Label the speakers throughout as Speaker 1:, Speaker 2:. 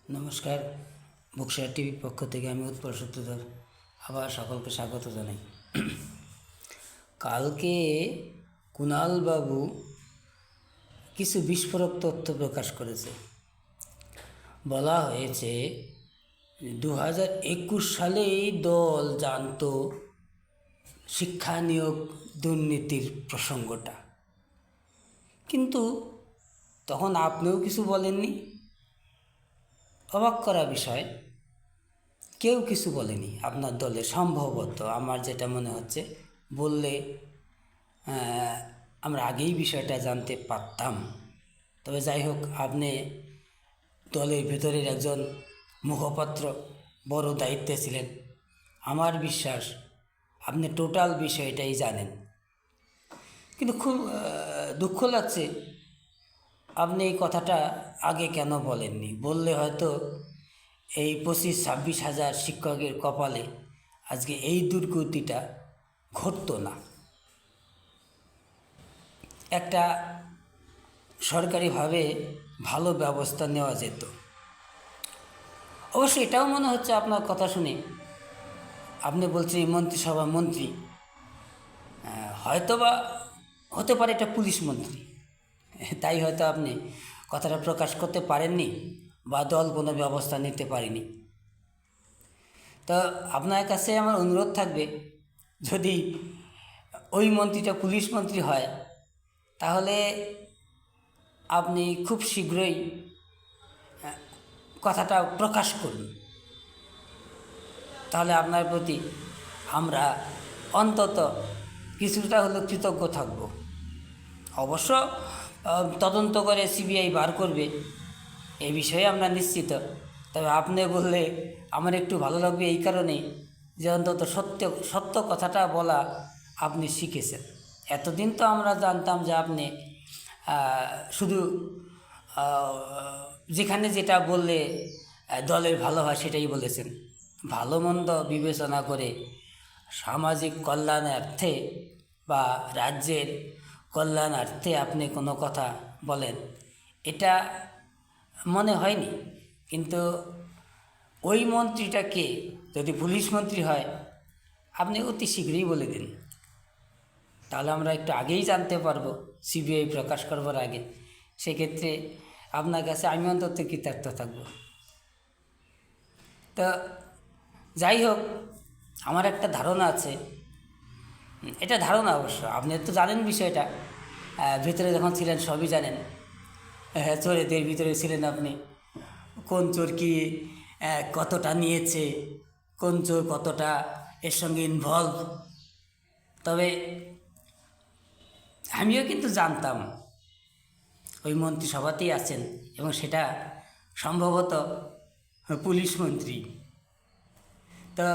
Speaker 1: নমস্কার। বুকশেয়ার টিভির পক্ষ থেকে আমি উৎপল সূত্রধর আবার সকলকে স্বাগত জানাই। কালকে কুণালবাবু কিছু বিস্ফোরক তথ্য প্রকাশ করেছে। বলা হয়েছে 2021 সালেই দল জানত শিক্ষা নিয়োগ দুর্নীতির প্রসঙ্গটা, কিন্তু তখন আপনিও কিছু বলেননি। অবাক করা বিষয়, কেউ কিছু বলেনি আপনার দলে। সম্ভবত আমার যেটা মনে হচ্ছে, বললে আমরা আগেই বিষয়টা জানতে পারতাম। তবে যাই হোক, আপনি দলের ভেতরের একজন মুখপাত্র, বড় দায়িত্বে ছিলেন। আমার বিশ্বাস আপনি টোটাল বিষয়টাই জানেন। কিন্তু খুব দুঃখ লাগছে আপনি এই কথাটা আগে কেন বলেননি। বললে হয়তো এই 25-26 হাজার শিক্ষকের কপালে আজকে এই দুর্গতিটা ঘটতো না। একটা সরকারিভাবে ভালো ব্যবস্থা নেওয়া যেত। অবশ্য এটাও মনে হচ্ছে আপনার কথা শুনে, আপনি বলছেন এই মন্ত্রিসভা মন্ত্রী, হয়তোবা হতে পারে এটা পুলিশ মন্ত্রী, তাই হয়তো আপনি কথাটা প্রকাশ করতে পারেননি বা দল কোনো ব্যবস্থা নিতে পারেনি। তো আপনার কাছে আমার অনুরোধ থাকবে, যদি ওই মন্ত্রীটা পুলিশ মন্ত্রী হয়, তাহলে আপনি খুব শীঘ্রই কথাটা প্রকাশ করুন। তাহলে আপনার প্রতি আমরা অন্তত কিছুটা হলেও কৃতজ্ঞ থাকব। অবশ্য তদন্ত করে সিবিআই বার করবে, এই বিষয়ে আমরা নিশ্চিত। তবে আপনি বললে আমার একটু ভালো লাগবে এই কারণে যে অন্তত সত্য কথাটা বলা আপনি শিখেছেন। এতদিন তো আমরা জানতাম যে আপনি শুধু যেখানে যেটা বললে দলের ভালো হয় সেটাই বলেছেন। ভালো মন্দ বিবেচনা করে সামাজিক কল্যাণার্থে বা রাজ্যের কল্যাণার্থে আপনি কোনো কথা বলেন, এটা মনে হয়নি। কিন্তু ওই মন্ত্রীটাকে যদি পুলিশ মন্ত্রী হয়, আপনি অতি শীঘ্রই বলে দিন, তাহলে আমরা একটু আগেই জানতে পারবো, সিবিআই প্রকাশ করবার আগে। সেক্ষেত্রে আপনার কাছে আমি অন্তত কৃতার্থ থাকব। তো যাই হোক, আমার একটা ধারণা আছে, এটা ধারণা অবশ্য, আপনি তো জানেন বিষয়টা, ভিতরে যখন ছিলেন সবই জানেন। চোরেদের ভিতরে ছিলেন আপনি, কোন চোর কি কতটা নিয়েছে, কোন চোর কতটা এর সঙ্গে ইনভলভ। তবে আমিও কিন্তু জানতাম ওই মন্ত্রিসভাতেই আছেন, এবং সেটা সম্ভবত পুলিশ মন্ত্রী। তো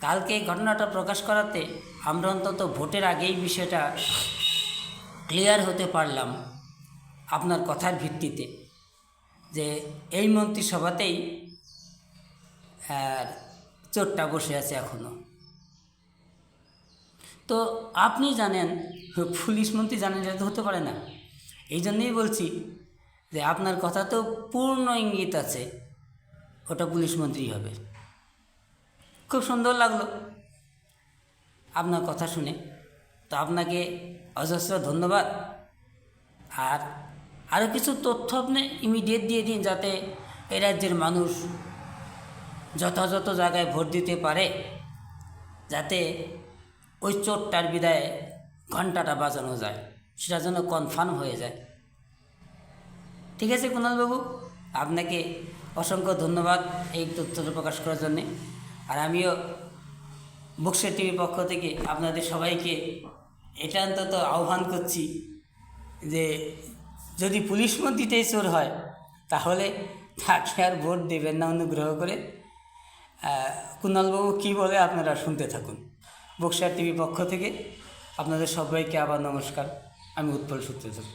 Speaker 1: কালকে এই ঘটনাটা প্রকাশ করাতে আমরা অন্তত ভোটের আগেই বিষয়টা ক্লিয়ার হতে পারলাম আপনার কথার ভিত্তিতে, যে এই মন্ত্রিসভাতেই চোরটা বসে আছে এখনও। তো আপনি জানেন, পুলিশ মন্ত্রী জানেন, এটা তো হতে পারে না। এই জন্যই বলছি যে আপনার কথা তো পূর্ণ ইঙ্গিত আছে ওটা পুলিশ মন্ত্রী হবে। খুব সুন্দর লাগলো আপনার কথা শুনে। তো আপনাকে অজস্র ধন্যবাদ। আর আরও কিছু তথ্য আপনি ইমিডিয়েট দিয়ে দিন, যাতে এই রাজ্যের মানুষ যথাযথ জায়গায় ভোট দিতে পারে, যাতে ওই চোরটার বিদায়ে ঘণ্টাটা বাজানো যায়, সেটা যেন কনফার্ম হয়ে যায়। ঠিক আছে কুণালবাবু, আপনাকে অসংখ্য ধন্যবাদ এই তথ্যটা প্রকাশ করার জন্যে। আর আমিও বুকশেয়ার টিভির পক্ষ থেকে আপনাদের সবাইকে এটা অন্তত আহ্বান করছি যে যদি পুলিশ মন্ত্রীটাই চোর হয়, তাহলে তাকে আর ভোট দেবেন না অনুগ্রহ করে। কুণালবাবু কী বলে আপনারা শুনতে থাকুন। বুকশেয়ার টিভির পক্ষ থেকে আপনাদের সবাইকে আবার নমস্কার। আমি উৎপল সূত্রধর।